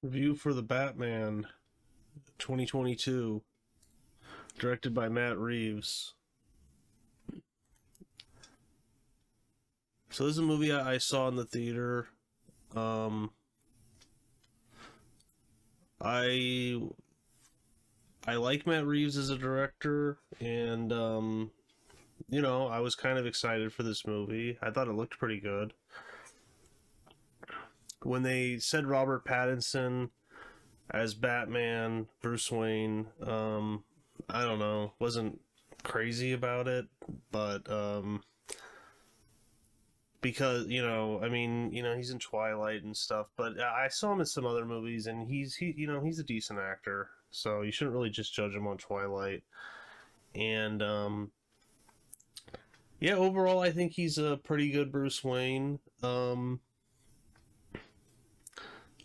Review for the Batman 2022, directed by Matt Reeves. So this is a movie I saw in the theater. Um, I I like Matt Reeves as a director, and I was kind of excited for this movie. I thought it looked pretty good. When they said Robert Pattinson as Batman, Bruce Wayne, I don't know, wasn't crazy about it, but because he's in Twilight and stuff, but I saw him in some other movies, and he's a decent actor, so you shouldn't really just judge him on Twilight. And yeah, overall, I think he's a pretty good Bruce Wayne.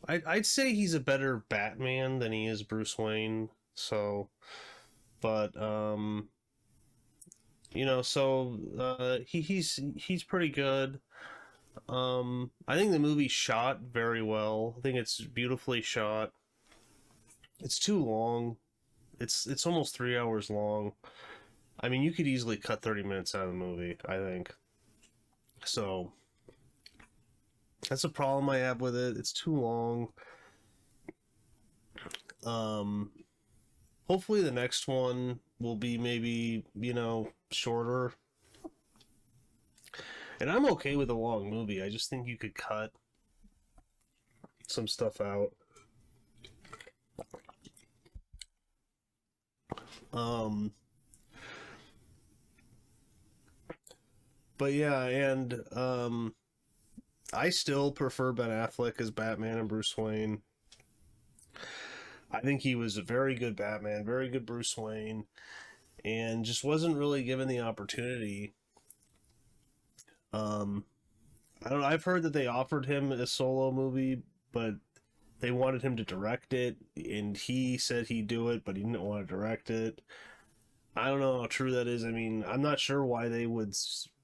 I'd say he's a better Batman than he is Bruce Wayne. So, but he's pretty good. I think the movie shot very well. I think it's beautifully shot. It's too long. It's almost 3 hours long. I mean, you could easily cut 30 minutes out of the movie, I think. So that's a problem I have with it. It's too long. Um, Hopefully the next one will be maybe shorter. And I'm okay with a long movie. I just think you could cut some stuff out. Um, but yeah, and I still prefer Ben Affleck as Batman and Bruce Wayne. I think he was a very good Batman, very good Bruce Wayne, and just wasn't really given the opportunity. Um, I don't know. I've heard that they offered him a solo movie, but they wanted him to direct it, and he said he'd do it, but he didn't want to direct it. I don't know how true that is. I mean, I'm not sure why they would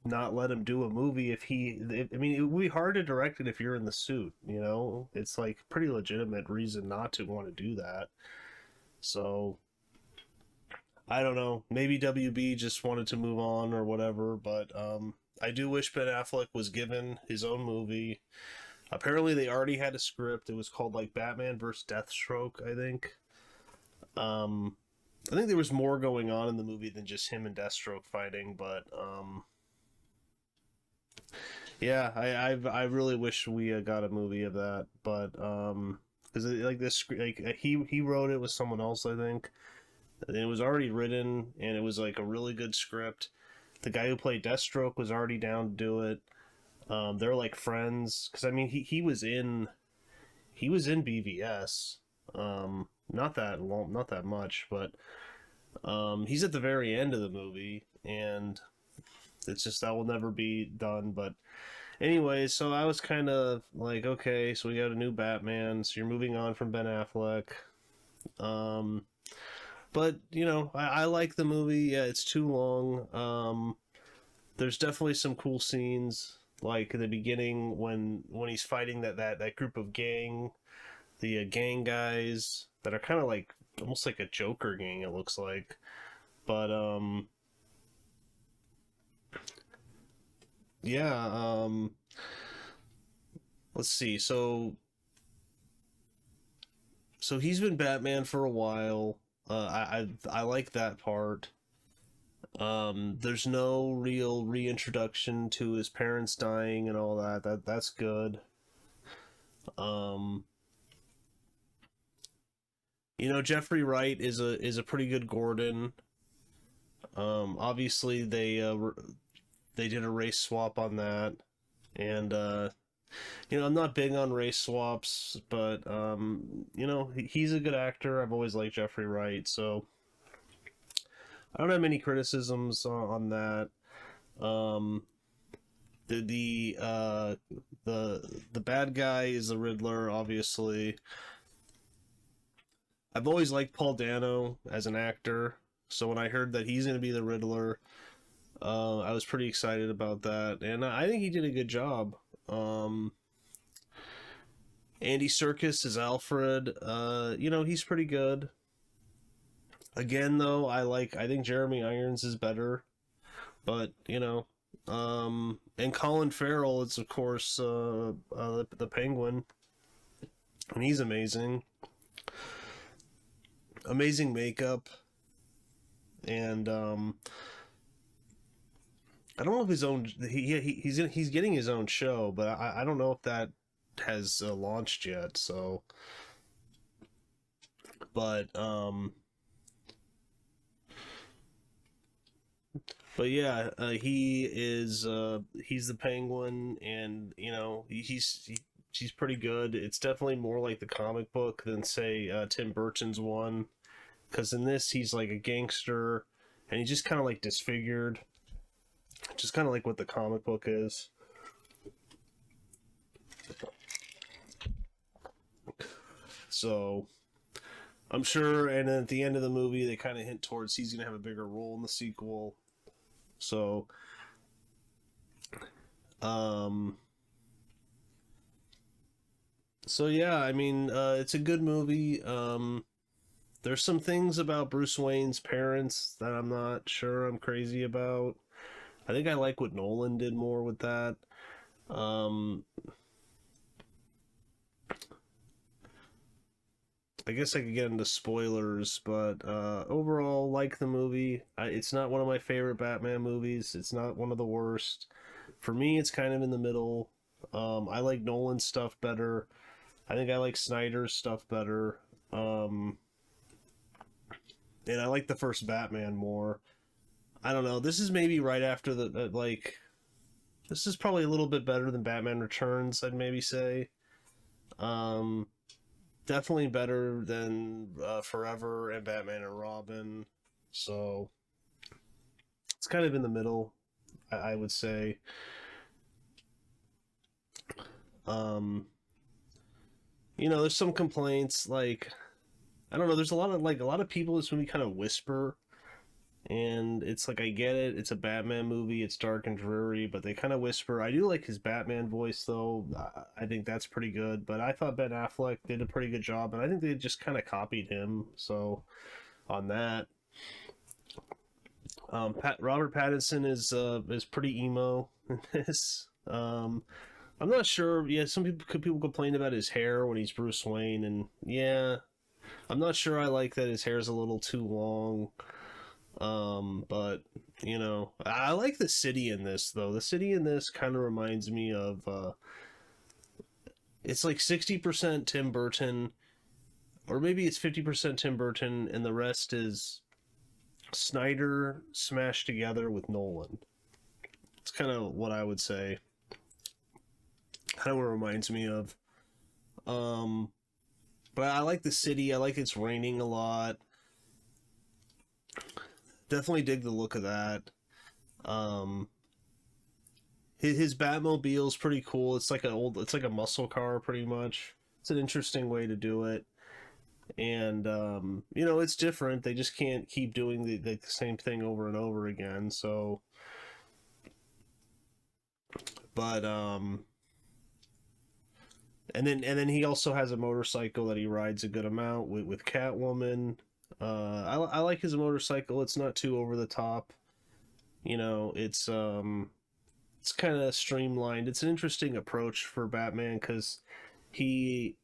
not let him do a movie I mean, it would be hard to direct it if you're in the suit, you know? It's like pretty legitimate reason not to want to do that. So, I don't know. Maybe WB just wanted to move on or whatever, but I do wish Ben Affleck was given his own movie. Apparently, they already had a script. It was called like Batman versus Deathstroke, I think. Um, I think there was more going on in the movie than just him and Deathstroke fighting, but yeah, I really wish we got a movie of that, but because like this like he wrote it with someone else, I think. And it was already written, and it was like a really good script. The guy who played Deathstroke was already down to do it. They're like friends because I mean he was in BVS. Not that long, not that much, but he's at the very end of the movie, and it's just that will never be done. But anyway, so I was kind of like, okay, so we got a new Batman, so you're moving on from Ben Affleck. Um, but I like the movie. Yeah, it's too long. There's definitely some cool scenes, like in the beginning when he's fighting that group of gang guys that are kind of like almost like a Joker gang. It looks like, but yeah. Let's see. So he's been Batman for a while. I like that part. There's no real reintroduction to his parents dying and all that. That's good. Um, Jeffrey Wright is a pretty good Gordon. Obviously they did a race swap on that, and I'm not big on race swaps, but he's a good actor. I've always liked Jeffrey Wright, so I don't have many criticisms on that. Um, the the uh, the bad guy is the Riddler, obviously. I've always liked Paul Dano as an actor, so when I heard that he's going to be the Riddler, I was pretty excited about that, and I think he did a good job. Um, Andy Serkis is Alfred. He's pretty good. Again, though, I think Jeremy Irons is better, but and Colin Farrell is of course the Penguin, and he's amazing. Amazing makeup, and I don't know if his own he's getting his own show, but I don't know if that has launched yet. So, but yeah, he's the Penguin, and he's pretty good. It's definitely more like the comic book than say Tim Burton's one, because in this he's like a gangster, and he's just kind of like disfigured, just kind of like what the comic book is. So I'm sure, and then at the end of the movie, they kind of hint towards he's gonna have a bigger role in the sequel. So, um, so yeah, I mean, it's a good movie. There's some things about Bruce Wayne's parents that I'm not sure I'm crazy about. I think I like what Nolan did more with that. Um, I guess I could get into spoilers, but overall, like the movie. It's not one of my favorite Batman movies. It's not one of the worst. For me, it's kind of in the middle. I like Nolan's stuff better. I think I like Snyder's stuff better. And I like the first Batman more. I don't know. This is maybe right after the. This is probably a little bit better than Batman Returns, I'd maybe say. Um, Definitely better than Forever and Batman and Robin. So it's kind of in the middle, I would say. Um, there's some complaints like I don't know. There's a lot of people this movie kind of whisper, and it's like I get it. It's a Batman movie. It's dark and dreary, but they kind of whisper. I do like his Batman voice though. I think that's pretty good. But I thought Ben Affleck did a pretty good job, and I think they just kind of copied him. So on that, Robert Pattinson is pretty emo in this. I'm not sure. Yeah, some people complain about his hair when he's Bruce Wayne, and yeah, I'm not sure I like that his hair is a little too long. But I like the city in this though. The city in this kind of reminds me of it's like 60% Tim Burton, or maybe it's 50% Tim Burton, and the rest is Snyder smashed together with Nolan. It's kind of what I would say. Kind of what it reminds me of. Um, but I like the city. I like it's raining a lot. Definitely dig the look of that. Um, his Batmobile's pretty cool. It's like a muscle car, pretty much. It's an interesting way to do it, and it's different. They just can't keep doing the same thing over and over again. So, but and then he also has a motorcycle that he rides a good amount with Catwoman. I like his motorcycle. It's not too over the top. It's kind of streamlined. It's an interesting approach for Batman because he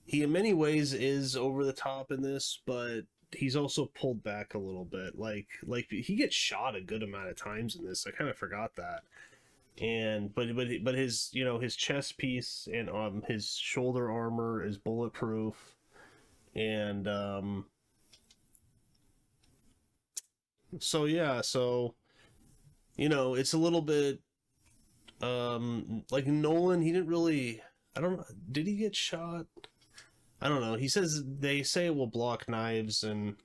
he in many ways is over the top in this, but he's also pulled back a little bit. Like he gets shot a good amount of times in this. I kind of forgot that. And but his his chest piece and his shoulder armor is bulletproof, and so yeah, so it's a little bit like Nolan. He didn't really. I don't. Did he get shot? I don't know. He says they say it will block knives and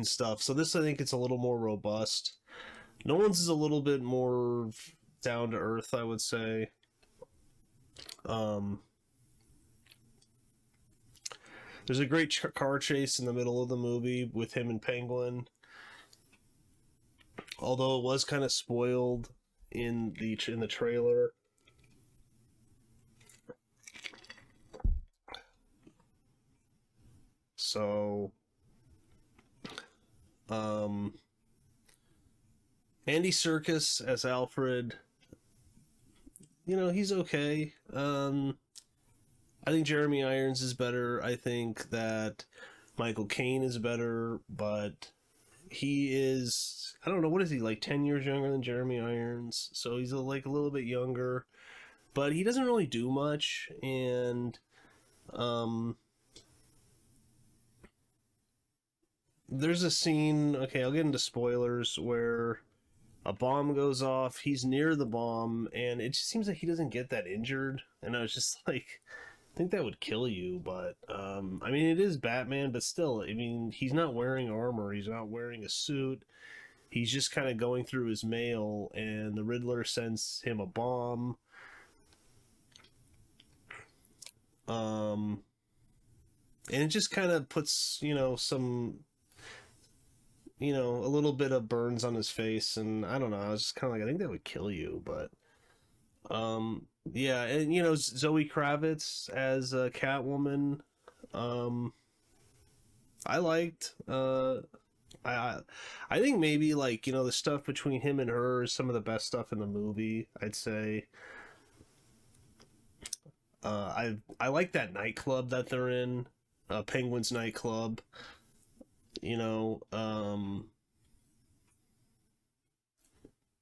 stuff. So this, I think, it's a little more robust. Nolan's is a little bit more down to earth, I would say. Um, there's a great car chase in the middle of the movie with him and Penguin. Although it was kind of spoiled in the trailer. So, um, Andy Serkis as Alfred, he's okay. I think Jeremy Irons is better. I think that Michael Caine is better, but he is, I don't know, what is he, like 10 years younger than Jeremy Irons? So he's like a little bit younger, but he doesn't really do much. And um, there's a scene, okay, I'll get into spoilers, where a bomb goes off. He's near the bomb, and it just seems like he doesn't get that injured. And I was just like, I think that would kill you. But I mean, it is Batman, but still, I mean, he's not wearing armor. He's not wearing a suit. He's just kind of going through his mail, and the Riddler sends him a bomb. Um, and it just kind of puts, some, a little bit of burns on his face, and I don't know. I was just kind of like, I think that would kill you, but yeah, and Zoe Kravitz as Catwoman, um, I liked. I I think maybe, like, the stuff between him and her is some of the best stuff in the movie, I'd say. I like that nightclub that they're in, Penguin's nightclub. You know,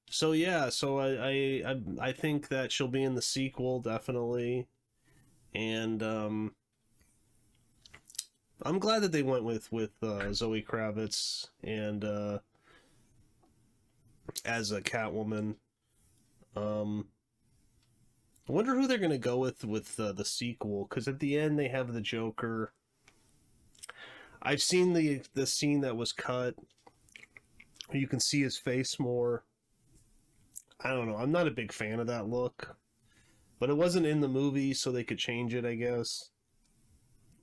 so yeah, so I think that she'll be in the sequel, definitely, and I'm glad that they went with Zoe Kravitz and as a Catwoman. Um, I wonder who they're gonna go with the sequel, because at the end they have the Joker. I've seen the scene that was cut. You can see his face more. I don't know. I'm not a big fan of that look, but it wasn't in the movie, so they could change it, I guess.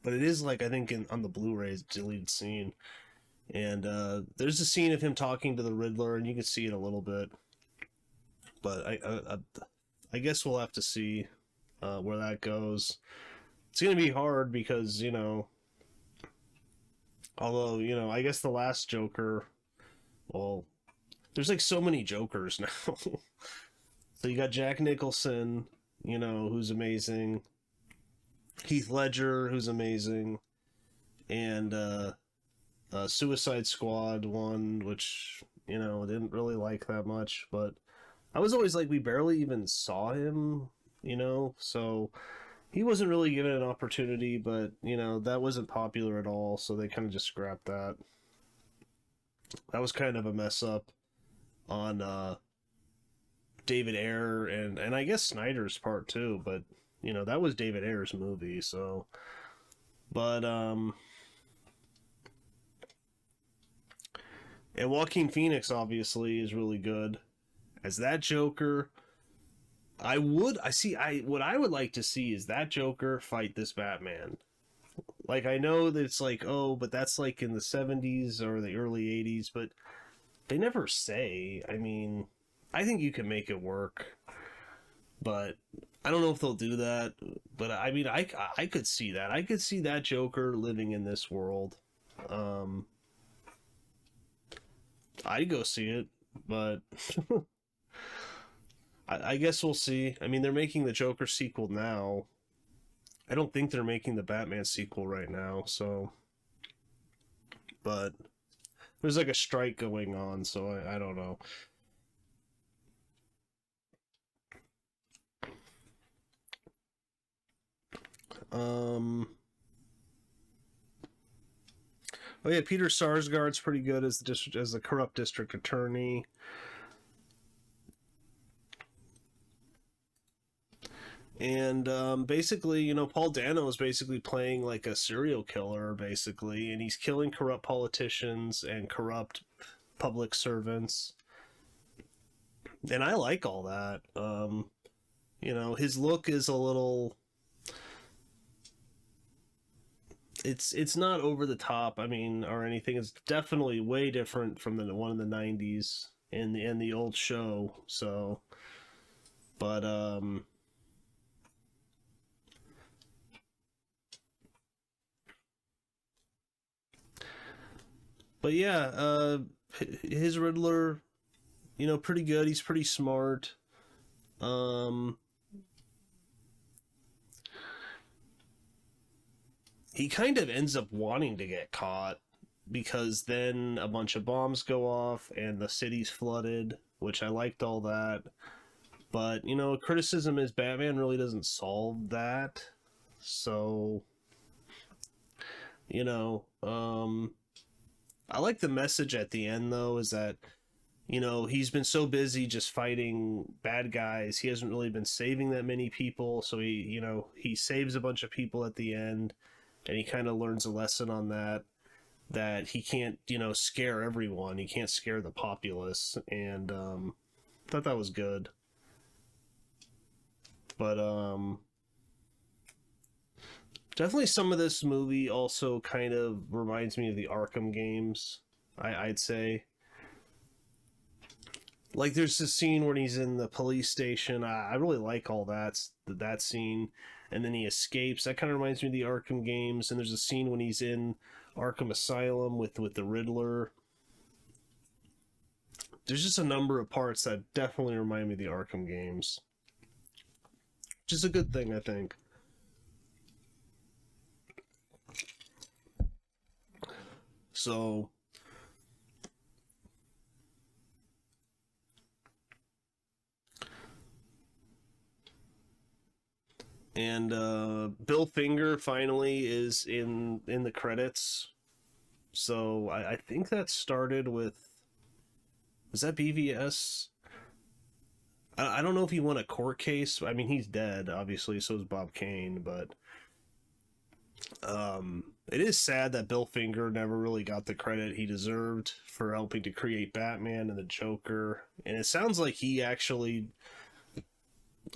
But it is, like, I think on the Blu-ray's deleted scene, and there's a scene of him talking to the Riddler, and you can see it a little bit. But I guess we'll have to see where that goes. It's gonna be hard because although I guess the last Joker, well, there's like so many Jokers now. So you got Jack Nicholson, who's amazing. Heath Ledger, who's amazing, and Suicide Squad one, which didn't really like that much, but I was always like, we barely even saw him, so he wasn't really given an opportunity, but that wasn't popular at all, so they kind of just scrapped that. That was kind of a mess up on David Ayer and I guess Snyder's part too, but that was David Ayer's movie, so. But and Joaquin Phoenix obviously is really good as that Joker. What I would like to see is that Joker fight this Batman. Like, I know that it's like, oh, but that's like in the 70s or the early 80s, but they never say. I mean, I think you can make it work, but I don't know if they'll do that. But I mean, I could see that. I could see that Joker living in this world. Um, I'd go see it, but I guess we'll see. I mean, they're making the Joker sequel now. I don't think they're making the Batman sequel right now, so. But there's like a strike going on, so I don't know. Um. Oh yeah, Peter Sarsgaard's pretty good as the corrupt district attorney. And basically, Paul Dano is basically playing like a serial killer, basically, and he's killing corrupt politicians and corrupt public servants. And I like all that. His look is a little. It's not over the top, I mean, or anything. It's definitely way different from the one in the '90s and the old show. So, but But yeah, his Riddler, pretty good. He's pretty smart. Um, he kind of ends up wanting to get caught because then a bunch of bombs go off and the city's flooded, which I liked all that. But, criticism is Batman really doesn't solve that. So, you know, um, I like the message at the end, though, is that, he's been so busy just fighting bad guys. He hasn't really been saving that many people. So he saves a bunch of people at the end, and he kind of learns a lesson on that he can't, scare everyone. He can't scare the populace. And thought that was good. But definitely some of this movie also kind of reminds me of the Arkham games. I'd say. Like there's this scene when he's in the police station. I really like all that scene, and then he escapes. That kind of reminds me of the Arkham games. And there's a scene when he's in Arkham Asylum with the Riddler. There's just a number of parts that definitely remind me of the Arkham games, which is a good thing, I think. So, and Bill Finger finally is in the credits. So I think that started with, was that BVS? I don't know if he won a court case. I mean, he's dead, obviously. So is Bob Kane, but it is sad that Bill Finger never really got the credit he deserved for helping to create Batman and the Joker. And it sounds like he actually,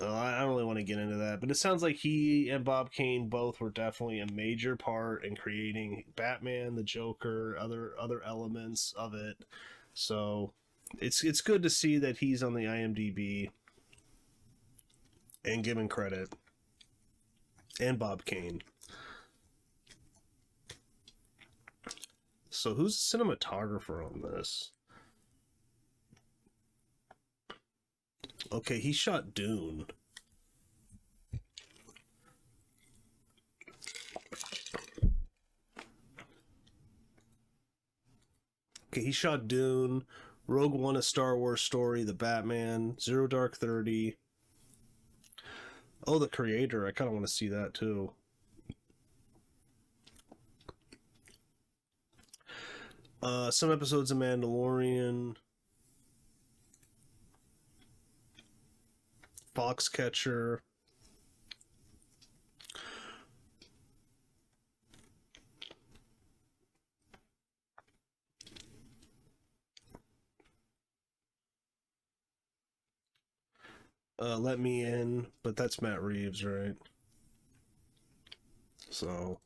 I don't really want to get into that, but it sounds like he and Bob Kane both were definitely a major part in creating Batman, the Joker, other elements of it. So it's good to see that he's on the IMDb and given credit, and Bob Kane. So who's the cinematographer on this? Okay, he shot Dune. Okay, he shot Dune, Rogue One, A Star Wars Story, The Batman, Zero Dark 30. Oh, the creator. I kind of want to see that too. Some episodes of Mandalorian, Foxcatcher. Let Me In, but that's Matt Reeves, right? So,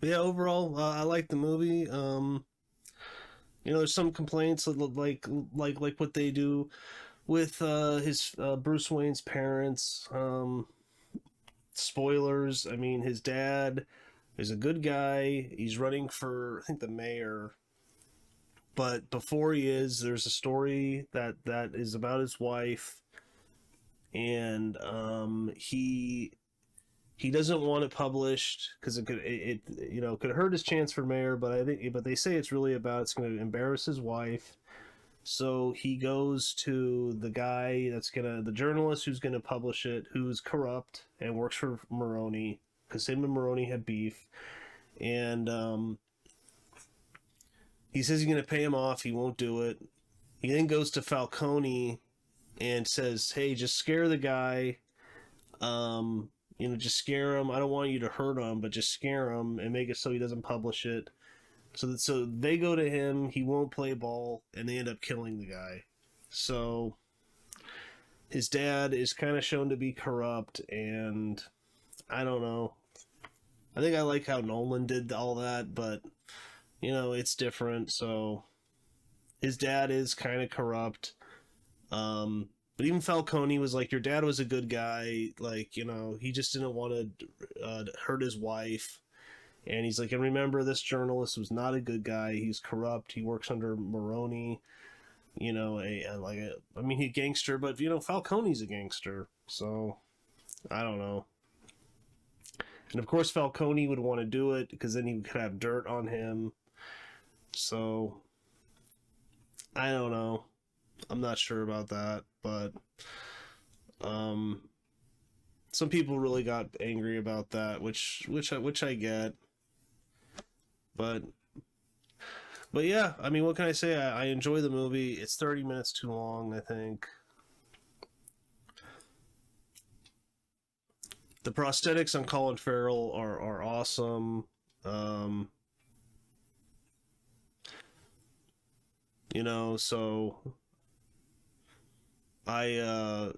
yeah, overall, I like the movie. There's some complaints like what they do with his Bruce Wayne's parents. Spoilers. I mean, his dad is a good guy. He's running for, I think, the mayor. But before he is, there's a story that is about his wife, and he doesn't want it published because it could hurt his chance for mayor. But they say it's really about, it's going to embarrass his wife. So he goes to the guy the journalist who's gonna publish it, who's corrupt and works for Maroni, because him and Maroni had beef, and he says he's gonna pay him off. He won't do it. He then goes to Falcone and says, "Hey, just scare the guy. Just scare him. I don't want you to hurt him, but just scare him and make it so he doesn't publish it." So they go to him, he won't play ball, and they end up killing the guy. So his dad is kind of shown to be corrupt, and I don't know. I think I like how Nolan did all that, but it's different. So his dad is kind of corrupt. But even Falcone was like, your dad was a good guy. Like, he just didn't want to hurt his wife. And he's like, and remember, this journalist was not a good guy. He's corrupt. He works under Maroni. You know, I mean, he's a gangster, but you know, Falcone's a gangster. So I don't know. And of course, Falcone would want to do it because then he could have dirt on him. So I don't know. I'm not sure about that, but um, some people really got angry about that, which I get. But yeah, I mean, what can I say? I enjoy the movie. It's 30 minutes too long, I think. The prosthetics on Colin Farrell are awesome. Um, you know, so I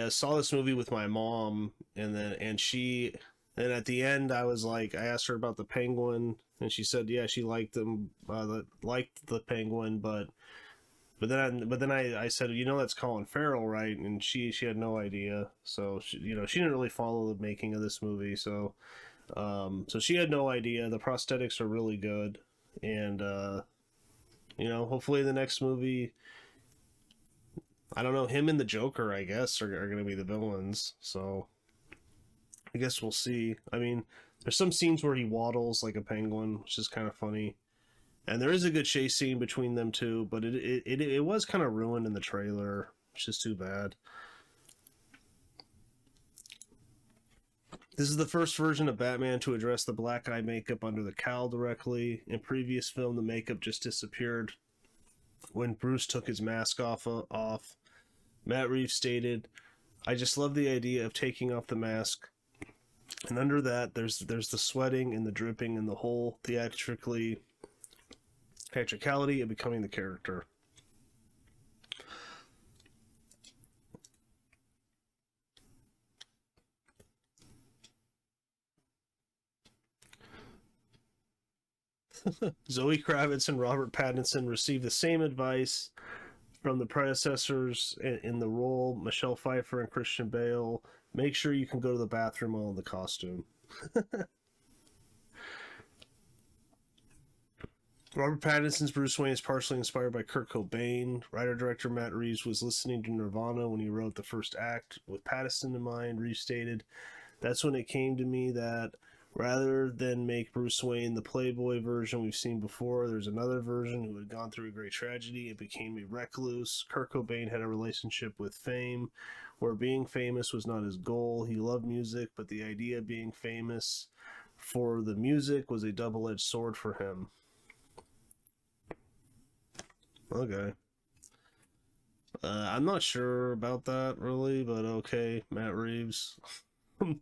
saw this movie with my mom, and at the end I was like, I asked her about the penguin, and she said, yeah, she liked them, liked the penguin, but then I said, you know, that's Colin Farrell, right? And she had no idea, so you know, she didn't really follow the making of this movie, so so she had no idea. The prosthetics are really good, and you know, hopefully the next movie, I don't know, him and the Joker, I guess, are going to be the villains. So I guess we'll see. I mean, there's some scenes where he waddles like a penguin, which is kind of funny. And there is a good chase scene between them two, but it was kind of ruined in the trailer, which is too bad. This is the first version of Batman to address the black eye makeup under the cowl directly. In previous film, the makeup just disappeared when Bruce took his mask off. Matt Reeves stated, "I just love the idea of taking off the mask, and under that, there's the sweating and the dripping and the whole theatricality of becoming the character." Zoe Kravitz and Robert Pattinson received the same advice from the predecessors in the role, Michelle Pfeiffer and Christian Bale. Make sure you can go to the bathroom while in the costume. Robert Pattinson's Bruce Wayne is partially inspired by Kurt Cobain. Writer-director Matt Reeves was listening to Nirvana when he wrote the first act with Pattinson in mind. Reeves stated, "That's when it came to me that rather than make Bruce Wayne the Playboy version we've seen before, there's another version who had gone through a great tragedy and became a recluse. Kurt Cobain had a relationship with fame where being famous was not his goal. He loved music, but the idea of being famous for the music was a double-edged sword for him." Okay. I'm not sure about that really, but okay, Matt Reeves. When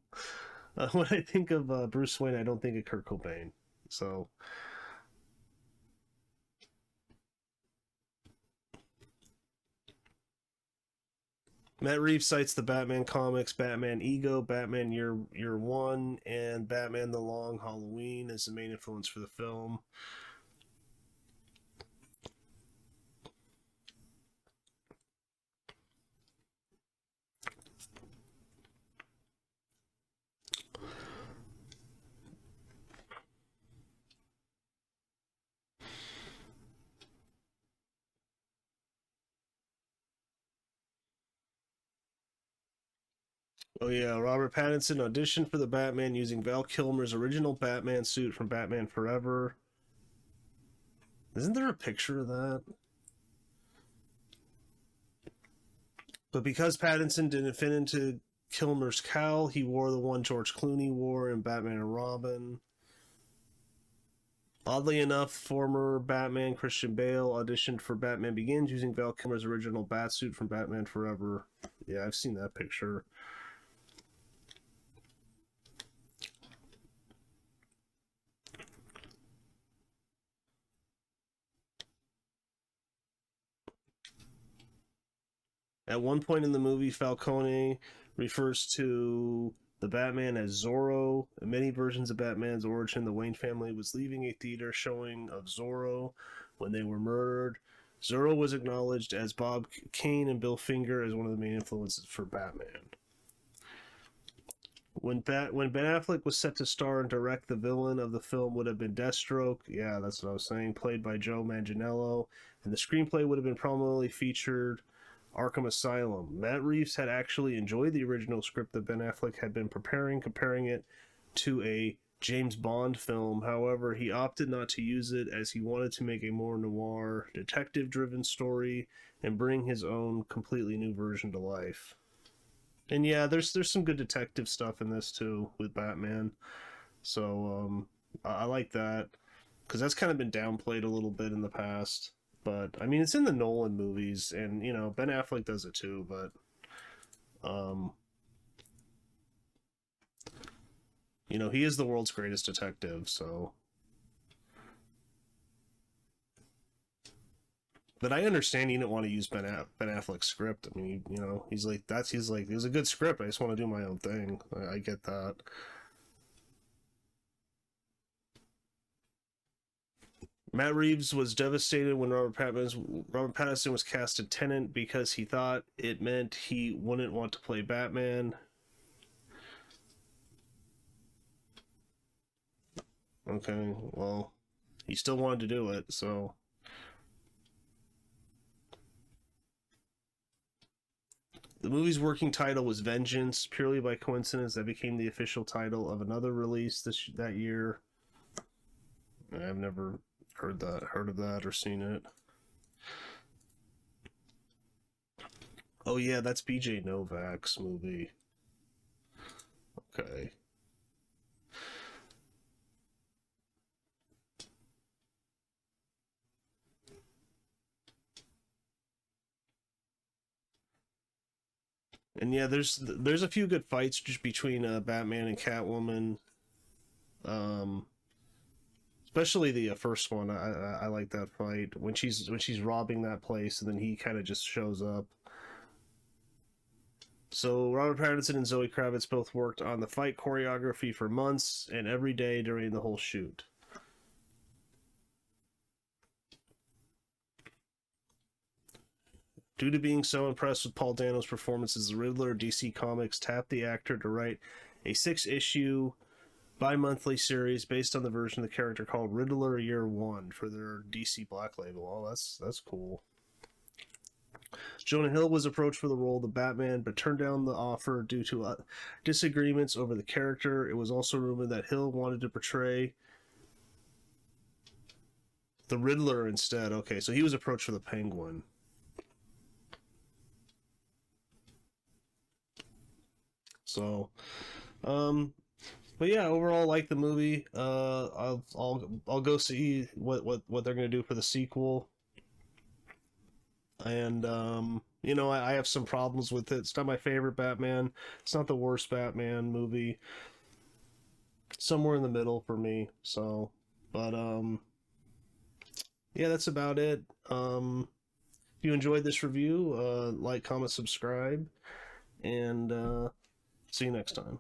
I think of Bruce Wayne, I don't think of Kurt Cobain. So Matt Reeves cites the Batman comics, Batman Ego, Batman Year One, and Batman: The Long Halloween as the main influence for the film. Oh yeah, Robert Pattinson auditioned for the Batman using Val Kilmer's original Batman suit from Batman Forever. Isn't there a picture of that? But because Pattinson didn't fit into Kilmer's cowl, he wore the one George Clooney wore in Batman and Robin. Oddly enough, former Batman Christian Bale auditioned for Batman Begins using Val Kilmer's original Batsuit from Batman Forever. Yeah, I've seen that picture. At one point in the movie, Falcone refers to the Batman as Zorro. In many versions of Batman's origin, the Wayne family was leaving a theater showing of Zorro when they were murdered. Zorro was acknowledged as Bob Kane and Bill Finger as one of the main influences for Batman. When Ben Affleck was set to star and direct, the villain of the film would have been Deathstroke. Yeah, that's what I was saying. Played by Joe Manganiello, and the screenplay would have been prominently featured Arkham Asylum. Matt Reeves had actually enjoyed the original script that Ben Affleck had been preparing, comparing it to a James Bond film. However, he opted not to use it as he wanted to make a more noir, detective-driven story and bring his own completely new version to life. And yeah, there's some good detective stuff in this too with Batman. So I like that because that's kind of been downplayed a little bit in the past. But I mean, it's in the Nolan movies, and you know Ben Affleck does it too. But um, you know he is the world's greatest detective. So, but I understand he didn't want to use Ben Affleck's script. I mean, you know, he's like it was a good script. I just want to do my own thing. I get that. Matt Reeves was devastated when Robert Pattinson was cast in Tenet because he thought it meant he wouldn't want to play Batman. Okay, well, he still wanted to do it, so. The movie's working title was Vengeance. Purely by coincidence, that became the official title of another release that year. I've never heard of that or seen it. Oh yeah, that's BJ Novak's movie. Okay. And yeah, there's a few good fights just between Batman and Catwoman. Um, Especially the first one. I like that fight when she's robbing that place, and then he kind of just shows up. So Robert Pattinson and Zoe Kravitz both worked on the fight choreography for months and every day during the whole shoot. Due to being so impressed with Paul Dano's performance as the Riddler, DC Comics tapped the actor to write a 6-issue bi-monthly series based on the version of the character called Riddler Year One for their DC Black Label. Oh, that's cool. Jonah Hill was approached for the role of the Batman, but turned down the offer due to disagreements over the character. It was also rumored that Hill wanted to portray the Riddler instead. Okay, so he was approached for the Penguin. So, but yeah, overall, like the movie. I'll go see what they're gonna do for the sequel. And you know, I have some problems with it. It's not my favorite Batman. It's not the worst Batman movie. Somewhere in the middle for me. So, but yeah, that's about it. If you enjoyed this review, like, comment, subscribe, and see you next time.